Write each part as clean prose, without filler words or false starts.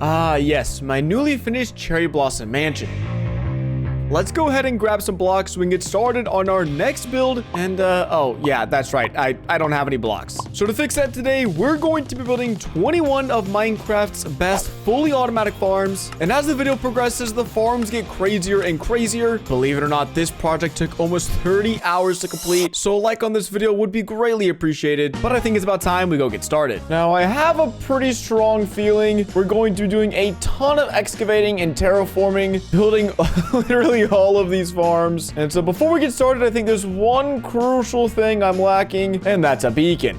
Ah, yes, my newly finished cherry blossom mansion. Let's go ahead and grab some blocks so we can get started on our next build. And, oh, yeah, that's right. I don't have any blocks. So to fix that today, we're going to be building 21 of Minecraft's best fully automatic farms. And as the video progresses, the farms get crazier and crazier. Believe it or not, this project took almost 30 hours to complete. So a like on this video would be greatly appreciated. But I think it's about time we go get started. Now, I have a pretty strong feeling we're going to be doing a ton of excavating and terraforming, building literally all of these farms. And so before we get started, I think there's one crucial thing I'm lacking, and that's a beacon.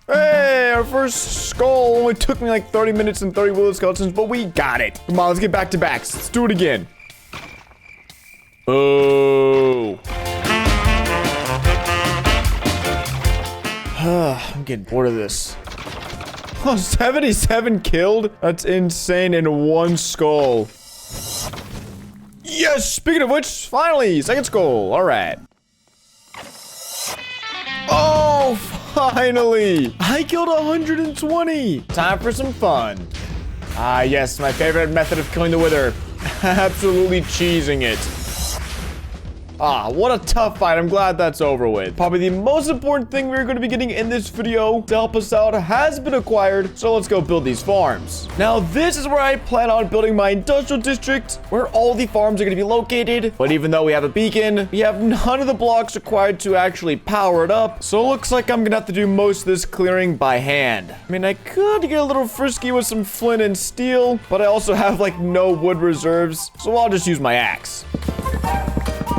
Hey, our first skull only took me like 30 minutes and 30 wheeled skeletons, but we got it. Come on, let's get back to backs. Let's do it again. Oh. I'm getting bored of this. Oh, 77 killed? That's insane in one skull. Yes! Speaking of which, finally, second skull. All right. Oh, finally! I killed 120. Time for some fun. Ah, yes, my favorite method of killing the wither. Absolutely cheesing it. Ah, what a tough fight. I'm glad that's over with. Probably the most important thing we're going to be getting in this video to help us out has been acquired. So let's go build these farms. Now, this is where I plan on building my industrial district, where all the farms are going to be located. But even though we have a beacon, we have none of the blocks required to actually power it up. So it looks like I'm going to have to do most of this clearing by hand. I mean, I could get a little frisky with some flint and steel, but I also have like no wood reserves. So I'll just use my axe.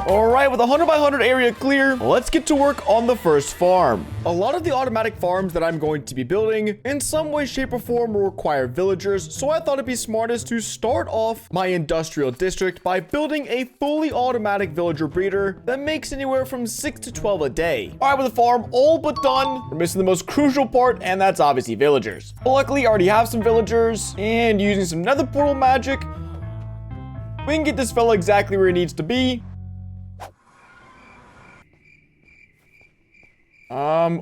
All right, with 100 by 100 area clear, let's get to work on the first farm. A lot of the automatic farms that I'm going to be building in some way, shape, or form will require villagers, so I thought it'd be smartest to start off my industrial district by building a fully automatic villager breeder that makes anywhere from 6 to 12 a day. All right, with the farm all but done, we're missing the most crucial part, and that's obviously villagers. But luckily, I already have some villagers, and using some nether portal magic, we can get this fella exactly where he needs to be.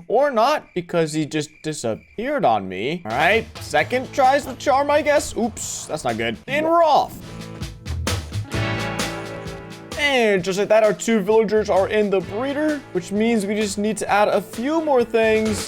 Or not, because he just disappeared on me. All right, second tries the charm, I guess. Oops, that's not good. And we're off. And just like that, our 2 villagers are in the breeder, which means we just need to add a few more things.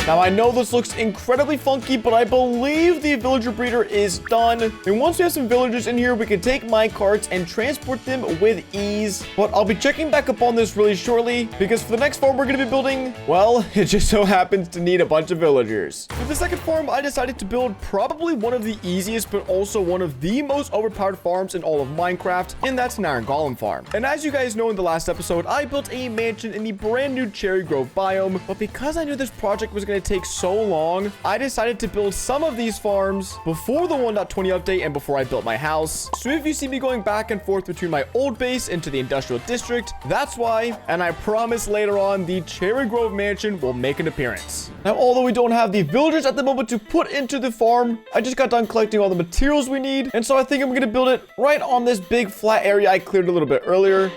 Now, I know this looks incredibly funky, but I believe the villager breeder is done. And once we have some villagers in here, we can take mine carts and transport them with ease. But I'll be checking back up on this really shortly, because for the next farm we're going to be building, well, it just so happens to need a bunch of villagers. For the second farm, I decided to build probably one of the easiest, but also one of the most overpowered farms in all of Minecraft, and that's an iron golem farm. And as you guys know in the last episode, I built a mansion in the brand new Cherry Grove biome, but because I knew this project was going to take so long, I decided to build some of these farms before the 1.20 update and before I built my house. So if you see me going back and forth between my old base into the industrial district, that's why. And I promise later on the Cherry Grove mansion will make an appearance. Now, although we don't have the villagers at the moment to put into the farm, I just got done collecting all the materials we need, and so I think I'm gonna build it right on this big flat area I cleared a little bit earlier.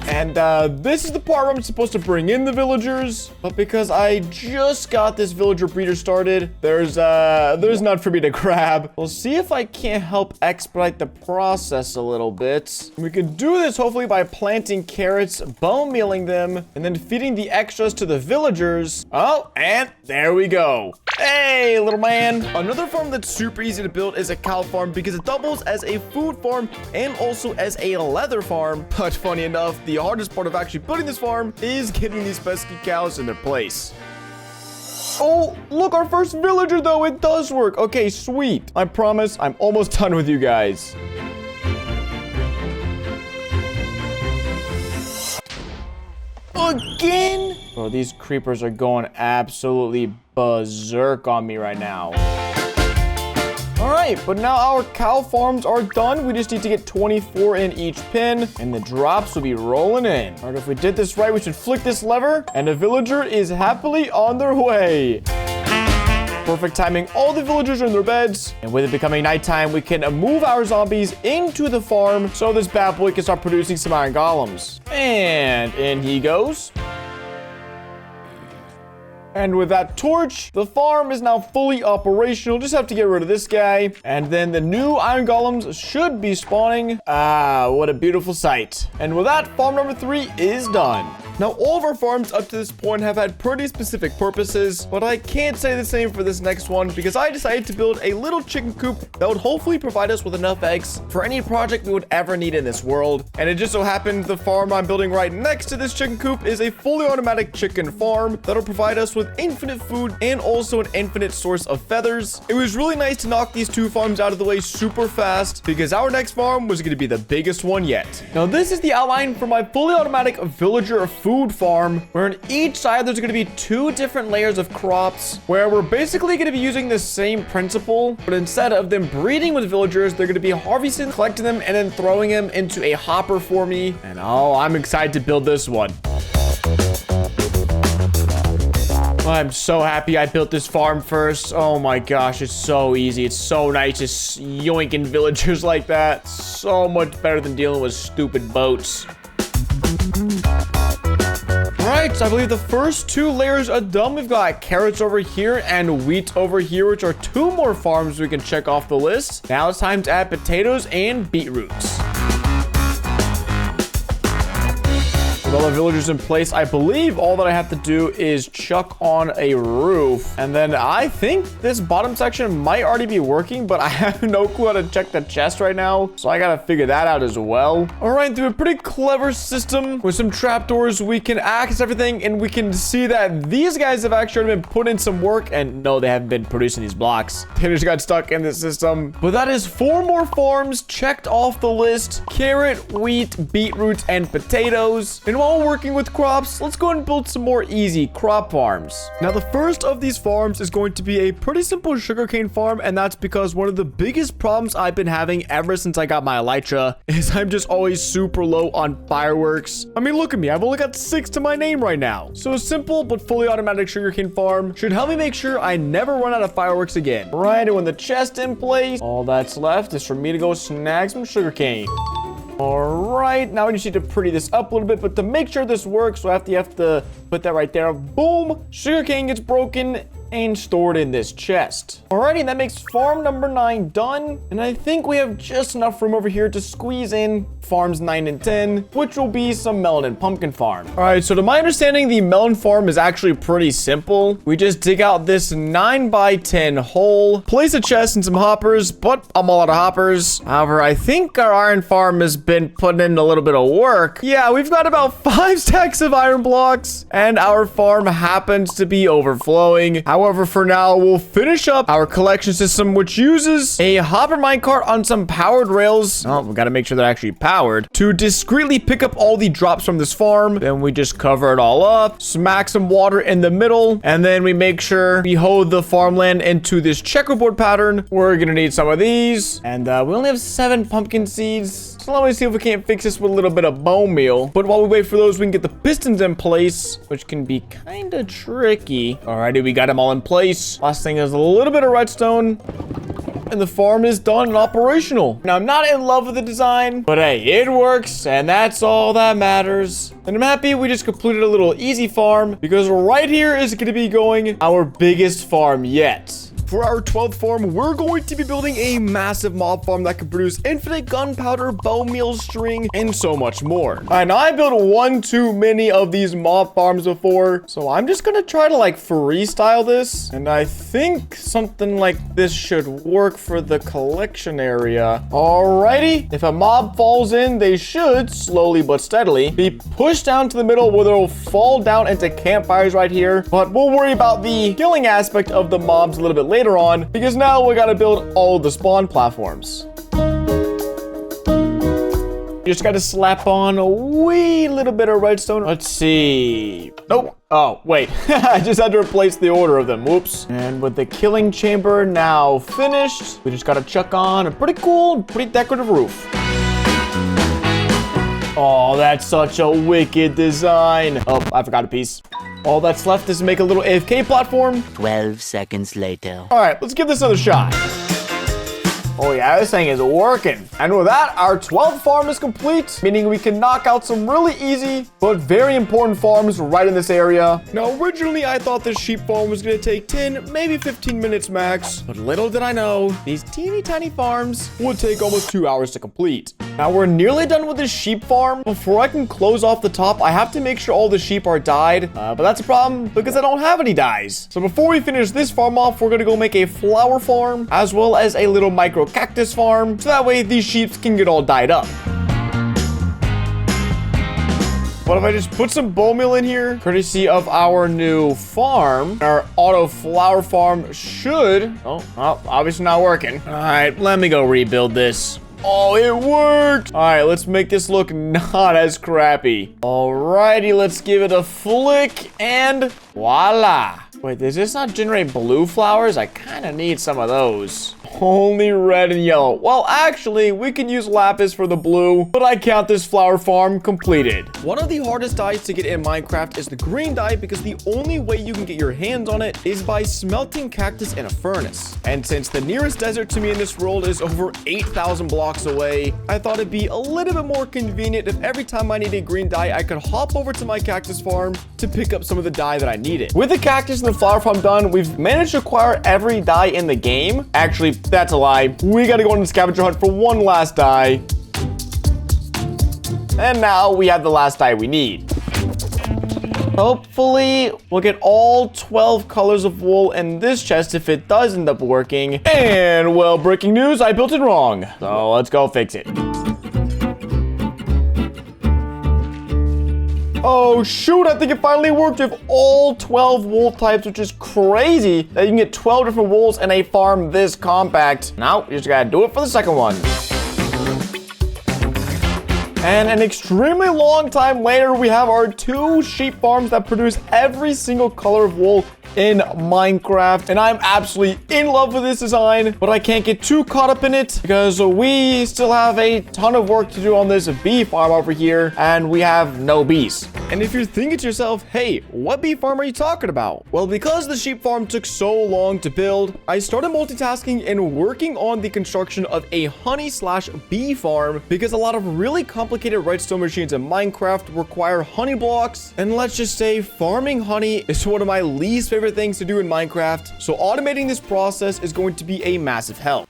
And this is the part where I'm supposed to bring in the villagers, but because I just got this villager breeder started, there's none for me to grab. We'll see if I can't help expedite the process a little bit. We can do this hopefully by planting carrots, bone mealing them, and then feeding the extras to the villagers. Oh, and there we go. Hey, little man. Another farm that's super easy to build is a cow farm because it doubles as a food farm and also as a leather farm. But funny enough, the hardest part of actually building this farm is getting these pesky cows in their place. Oh, look, our first villager, though. It does work. Okay, sweet. I promise I'm almost done with you guys. Again? Bro, these creepers are going absolutely berserk on me right now. All right, but now our cow farms are done. We just need to get 24 in each pen, and the drops will be rolling in. All right, if we did this right, we should flick this lever, and a villager is happily on their way. Perfect timing. All the villagers are in their beds. And with it becoming nighttime, we can move our zombies into the farm so this bad boy can start producing some iron golems. And in he goes. And with that torch, the farm is now fully operational. Just have to get rid of this guy. And then the new iron golems should be spawning. Ah, what a beautiful sight. And with that, farm number 3 is done. Now, all of our farms up to this point have had pretty specific purposes, but I can't say the same for this next one because I decided to build a little chicken coop that would hopefully provide us with enough eggs for any project we would ever need in this world. And it just so happened the farm I'm building right next to this chicken coop is a fully automatic chicken farm that'll provide us with infinite food and also an infinite source of feathers. It was really nice to knock these 2 farms out of the way super fast because our next farm was going to be the biggest one yet. Now, this is the outline for my fully automatic villager food farm, where on each side there's going to be 2 different layers of crops, where we're basically going to be using the same principle, but instead of them breeding with villagers, they're going to be harvesting, collecting them, and then throwing them into a hopper for me. And oh, I'm excited to build this one. I'm so happy I built this farm first. Oh my gosh, it's so easy. It's so nice just yoinking villagers like that. So much better than dealing with stupid boats. Alright, so I believe the first 2 layers are done. We've got carrots over here and wheat over here, which are 2 more farms we can check off the list. Now it's time to add potatoes and beetroots. With all the villagers in place, I believe all that I have to do is chuck on a roof. And then I think this bottom section might already be working, but I have no clue how to check the chest right now. So I gotta figure that out as well. All right, through a pretty clever system with some trapdoors, we can access everything and we can see that these guys have actually been put in some work. And no, they haven't been producing these blocks. They just got stuck in the system. But that is 4 more farms checked off the list. Carrot, wheat, beetroot, and potatoes. And while working with crops, let's go and build some more easy crop farms. Now, the first of these farms is going to be a pretty simple sugarcane farm, and that's because one of the biggest problems I've been having ever since I got my elytra is I'm just always super low on fireworks. I mean, look at me. I've only got 6 to my name right now. So a simple but fully automatic sugarcane farm should help me make sure I never run out of fireworks again. Right, and when the chest in place, all that's left is for me to go snag some sugarcane. All right, now we just need to pretty this up a little bit, but to make sure this works, so you have to put that right there. Boom, sugarcane gets broken and stored in this chest. Alrighty, and that makes farm number 9 done. And I think we have just enough room over here to squeeze in farms 9 and 10, which will be some melon and pumpkin farm. All right, so to my understanding, the melon farm is actually pretty simple. We just dig out this 9 by 10 hole, place a chest and some hoppers, but I'm all out of hoppers. However, I think our iron farm has been putting in a little bit of work. Yeah, we've got about 5 stacks of iron blocks, and our farm happens to be overflowing. However, for now, we'll finish up our collection system, which uses a hopper minecart on some powered rails. Oh, we got to make sure they're actually powered to discreetly pick up all the drops from this farm. Then we just cover it all up, smack some water in the middle, and then we make sure we hoe the farmland into this checkerboard pattern. We're going to need some of these, and we only have 7 pumpkin seeds. So let me see if we can't fix this with a little bit of bone meal. But while we wait for those, we can get the pistons in place, which can be kind of tricky. Alrighty, we got them all in place. Last thing is a little bit of redstone, and the farm is done and operational. Now, I'm not in love with the design, but hey, it works, and that's all that matters. And I'm happy we just completed a little easy farm, because right here is going to be going our biggest farm yet. For our 12th farm, we're going to be building a massive mob farm that can produce infinite gunpowder, bone meal, string, and so much more. And I built one too many of these mob farms before, so I'm just gonna try to like freestyle this. And I think something like this should work for the collection area. Alrighty, if a mob falls in, they should slowly but steadily be pushed down to the middle where they'll fall down into campfires right here. But we'll worry about the killing aspect of the mobs a little bit later on, because now we gotta build all the spawn platforms. You just gotta slap on a wee little bit of redstone. Let's see. Nope. Oh, wait. I just had to replace the order of them. Whoops. And with the killing chamber now finished, we just gotta chuck on a pretty cool, pretty decorative roof. Oh, that's such a wicked design. Oh, I forgot a piece. All that's left is to make a little AFK platform. 12 seconds later. All right, let's give this another shot. Oh yeah, this thing is working. And with that, our 12th farm is complete, meaning we can knock out some really easy but very important farms right in this area. Now, originally, I thought this sheep farm was gonna take 10, maybe 15 minutes max, but little did I know, these teeny tiny farms would take almost 2 hours to complete. Now, we're nearly done with this sheep farm. Before I can close off the top, I have to make sure all the sheep are dyed, but that's a problem because I don't have any dyes. So before we finish this farm off, we're gonna go make a flower farm, as well as a little micro cactus farm, so that way these sheep can get all dyed up. What if I just put some bone meal in here, courtesy of our new farm? Our auto flower farm should... Oh, well, obviously not working. All right, let me go rebuild this. Oh, it worked. All right, let's make this look not as crappy. Alrighty, let's give it a flick and voila. Wait, does this not generate blue flowers? I kind of need some of those. Only red and yellow. Well, actually, we can use lapis for the blue, but I count this flower farm completed. One of the hardest dyes to get in Minecraft is the green dye because the only way you can get your hands on it is by smelting cactus in a furnace. And since the nearest desert to me in this world is over 8,000 blocks away, I thought it'd be a little bit more convenient if every time I needed green dye, I could hop over to my cactus farm to pick up some of the dye that I needed. With the cactus and the flower farm done, we've managed to acquire every dye in the game. Actually, that's a lie. We gotta go on the scavenger hunt for one last dye. And now we have the last dye we need. Hopefully, we'll get all 12 colors of wool in this chest if it does end up working. And, well, breaking news, I built it wrong. So let's go fix it. Oh, shoot, I think it finally worked with all 12 wool types, which is crazy that you can get 12 different wools in a farm this compact. Now, you just gotta do it for the second one. And an extremely long time later, we have our 2 sheep farms that produce every single color of wool in Minecraft, and I'm absolutely in love with this design, but I can't get too caught up in it because we still have a ton of work to do on this bee farm over here, and we have no bees. And if you're thinking to yourself, hey, what bee farm are you talking about? Well, because the sheep farm took so long to build, I started multitasking and working on the construction of a honey/bee farm because a lot of really complicated redstone machines in Minecraft require honey blocks, and let's just say farming honey is one of my least favorite things to do in Minecraft, so automating this process is going to be a massive help.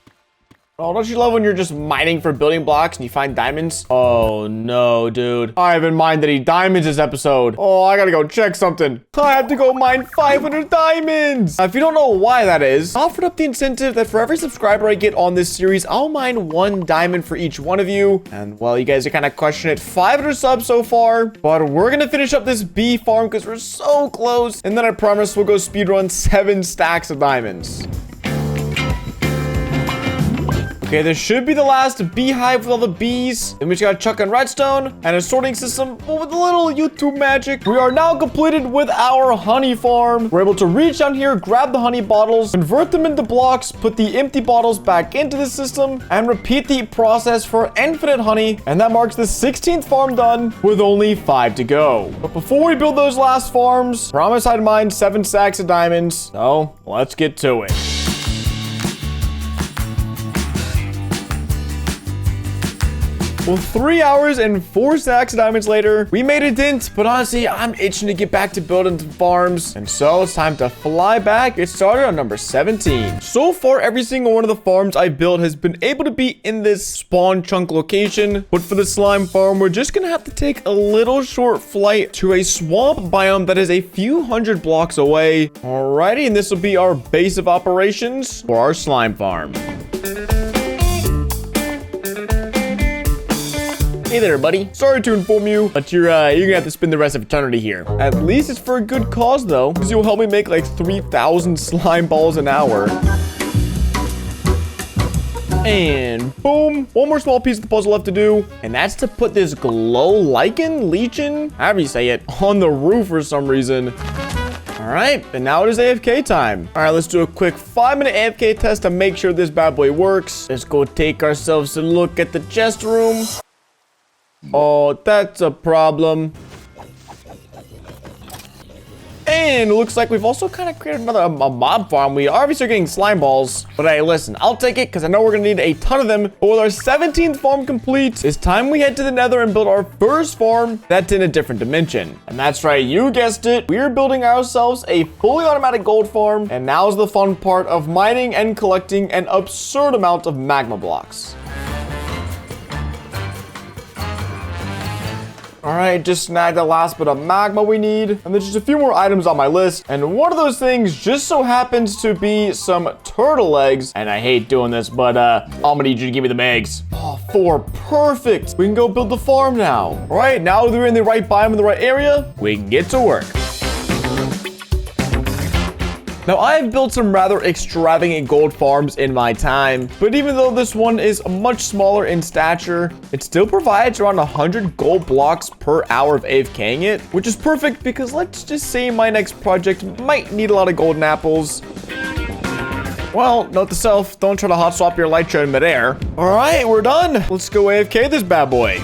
Oh, don't you love when you're just mining for building blocks and you find diamonds? Oh no, dude. I haven't mined any diamonds this episode. Oh, I gotta go check something. I have to go mine 500 diamonds. Now, if you don't know why that is, I offered up the incentive that for every subscriber I get on this series, I'll mine 1 diamond for each one of you. And well, you guys are kind of crushing it. 500 subs so far, but we're gonna finish up this bee farm because we're so close. And then I promise we'll go speedrun 7 stacks of diamonds. Okay, this should be the last beehive with all the bees. Then we just gotta chuck in redstone and a sorting system, but with a little YouTube magic. We are now completed with our honey farm. We're able to reach down here, grab the honey bottles, convert them into blocks, put the empty bottles back into the system, and repeat the process for infinite honey. And that marks the 16th farm done with only 5 to go. But before we build those last farms, promise I'd mine 7 stacks of diamonds. So let's get to it. Well, 3 hours and 4 stacks of diamonds later, we made a dent, but honestly, I'm itching to get back to building some farms. And so it's time to fly back, get started on number 17. So far, every single one of the farms I built has been able to be in this spawn chunk location. But for the slime farm, we're just gonna have to take a little short flight to a swamp biome that is a few hundred blocks away. Alrighty, and this will be our base of operations for our slime farm. Hey there, buddy. Sorry to inform you, but you're gonna have to spend the rest of eternity here. At least it's for a good cause, though, because you'll help me make like 3,000 slime balls an hour. And boom, one more small piece of the puzzle left to do, and that's to put this glow lichen, however you say it, on the roof for some reason. All right, and now it is AFK time. All right, let's do a quick 5-minute AFK test to make sure this bad boy works. Let's go take ourselves a look at the chest room. Oh, that's a problem. And it looks like we've also kind of created another a mob farm. We obviously are getting slime balls. But hey, listen, I'll take it because I know we're going to need a ton of them. But with our 17th farm complete, it's time we head to the Nether and build our first farm that's in a different dimension. And that's right, you guessed it. We're building ourselves a fully automatic gold farm. And now's the fun part of mining and collecting an absurd amount of magma blocks. All right, just snagged the last bit of magma we need. And there's just a few more items on my list. And one of those things just so happens to be some turtle eggs. And I hate doing this, but I'm gonna need you to give me the eggs. Oh, 4, perfect. We can go build the farm now. All right, now that we're in the right biome in the right area, we can get to work. Now, I've built some rather extravagant gold farms in my time, but even though this one is much smaller in stature, it still provides around 100 gold blocks per hour of AFKing it, which is perfect because let's just say my next project might need a lot of golden apples. Well, note to self, don't try to hot swap your elytra in midair. All right, we're done. Let's go AFK this bad boy.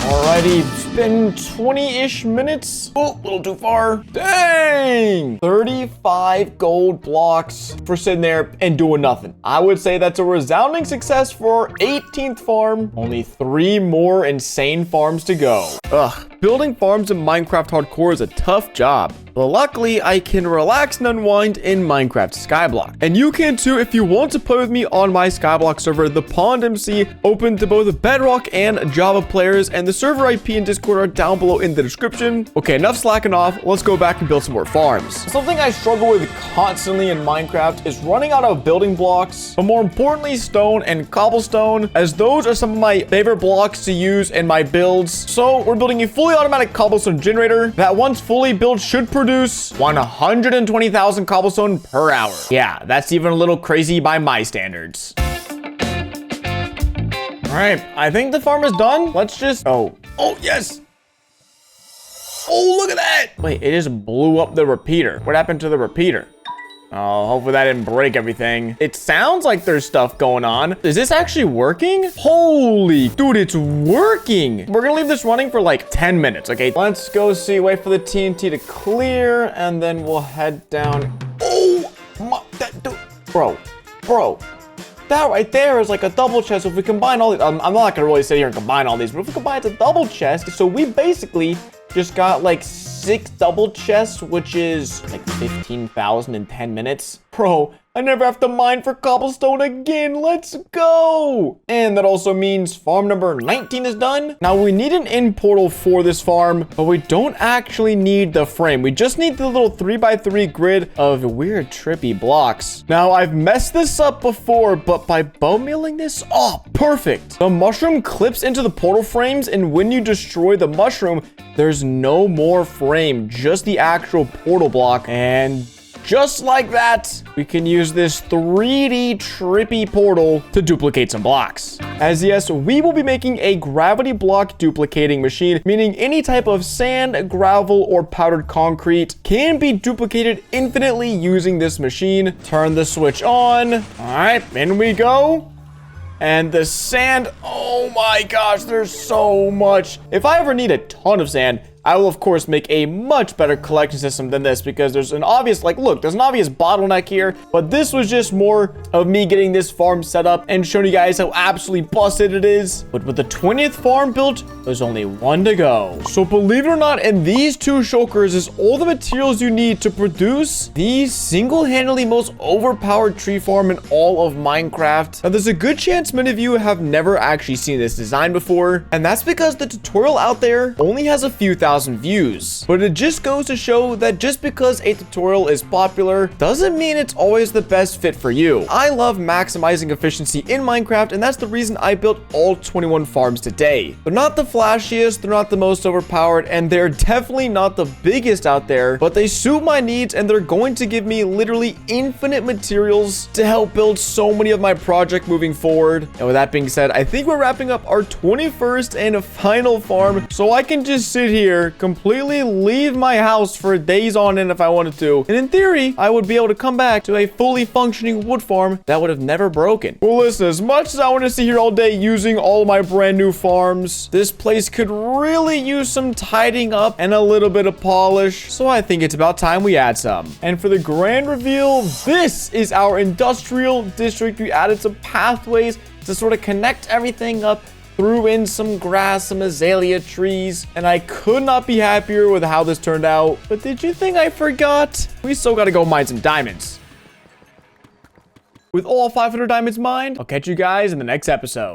Alrighty, it's been 20-ish minutes. Oh, a little too far. Dang! 35 gold blocks for sitting there and doing nothing. I would say that's a resounding success for our 18th farm. Only 3 more insane farms to go. Ugh, building farms in Minecraft Hardcore is a tough job. But luckily, I can relax and unwind in Minecraft Skyblock. And you can too if you want to play with me on my Skyblock server, the Pond MC, open to both Bedrock and Java players, and the server IP and Discord are down below in the description. Okay, enough slacking off. Let's go back and build some more farms. Something I struggle with constantly in Minecraft is running out of building blocks, but more importantly, stone and cobblestone, as those are some of my favorite blocks to use in my builds. So we're building a fully automatic cobblestone generator that once fully built should produce 120,000 cobblestone per hour. Yeah, that's even a little crazy by my standards. All right, I think the farm is done. Let's just, oh, yes. Oh, look at that. Wait, it just blew up the repeater. What happened to the repeater? Oh, hopefully that didn't break everything. It sounds like there's stuff going on. Is this actually working? Holy, dude, it's working. We're gonna leave this running for like 10 minutes, okay? Let's go see, wait for the TNT to clear, and then we'll head down. Oh, my, that, dude, bro. That right there is like a double chest. So if we combine all these, I'm not gonna really sit here and combine all these, but if we combine, it's a double chest. So we basically just got like 6 double chests, which is like 15,000 in 10 minutes. Bro, I never have to mine for cobblestone again. Let's go. And that also means farm number 19 is done. Now we need an end portal for this farm, but we don't actually need the frame. We just need the little 3x3 grid of weird trippy blocks. Now I've messed this up before, but by bone mealing this, oh, perfect. The mushroom clips into the portal frames, and when you destroy the mushroom, there's no more frame, just the actual portal block. And just like that, we can use this 3D trippy portal to duplicate some blocks. As yes, we will be making a gravity block duplicating machine, meaning any type of sand, gravel, or powdered concrete can be duplicated infinitely using this machine. Turn the switch on. All right, in we go. And the sand, oh my gosh, there's so much. If I ever need a ton of sand, I will, of course, make a much better collection system than this because there's an obvious, like, look, there's an obvious bottleneck here, but this was just more of me getting this farm set up and showing you guys how absolutely busted it is. But with the 20th farm built, there's only 1 to go. So believe it or not, in these 2 shulkers is all the materials you need to produce the single-handedly most overpowered tree farm in all of Minecraft. Now, there's a good chance many of you have never actually seen this design before, and that's because the tutorial out there only has a few thousand views. But it just goes to show that just because a tutorial is popular doesn't mean it's always the best fit for you. I love maximizing efficiency in Minecraft, and that's the reason I built all 21 farms today. They're not the flashiest, they're not the most overpowered, and they're definitely not the biggest out there, but they suit my needs, and they're going to give me literally infinite materials to help build so many of my project moving forward. And with that being said, I think we're wrapping up our 21st and final farm, so I can just sit here here, completely leave my house for days on end if I wanted to. And in theory, I would be able to come back to a fully functioning wood farm that would have never broken. Well, listen, as much as I want to sit here all day using all my brand new farms, this place could really use some tidying up and a little bit of polish. So I think it's about time we add some. And for the grand reveal, this is our industrial district. We added some pathways to sort of connect everything up, threw in some grass, some azalea trees, and I could not be happier with how this turned out. But did you think I forgot? We still gotta go mine some diamonds. With all 500 diamonds mined, I'll catch you guys in the next episode.